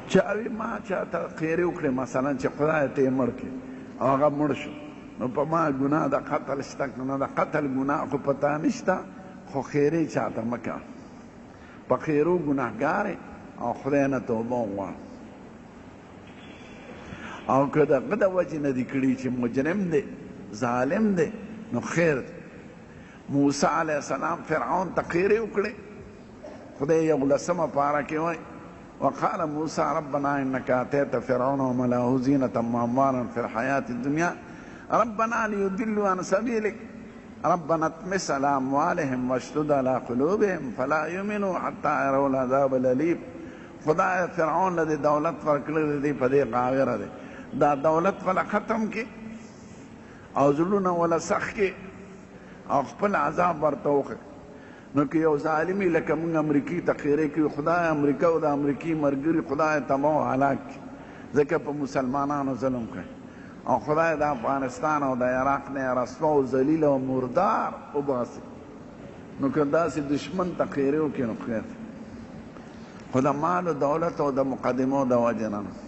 چاوی ما چاته خیرې وکړې مثلا چې خدای ته یې مړ کړي او هغه مړ شو نو په ما ګناه د قتل شته که نه د قتل ګناه خو په تا نشته خو خیرې چاته مه کوه په خیرو ګناهګار او خدای نه توبه وغواړه او که د هغه د وجې نه دي کړي چې مجرم دی ظالم دی نو خیر دی موسی علیه السلام فرعون ته خیرې وکړې خدای یو لسمه پاره کې وایي وقال موسى ربنا إنك آتيت فرعون وملأه زينة وأموالا في الحياة الدنيا ربنا ليضلوا عن سبيلك ربنا اطمس على أموالهم واشدد على قلوبهم فلا يؤمنوا حتى يروا العذاب الأليم خدای فرعون لدی دولت ورکړی دی په دې غاغره دی دا دولت ولا ختم کې او زړونه ولا سخت کې او خپل عذاب ورته وکړي نو که یو ظالمي لکه موږ امریکې ته خیرې کوي خدای امریکا او د امریکې ملګري خدای تباه او هلاک کړي ځکه په مسلمانانو ظلم کوي او خدای د افغانستان او د عراق نه رسوا او ذلیل او مردار وباسي نو که داسې دشمن ته خیرې وکړي نو خیر خو د مال او دولت او د مقدمو د وجې نه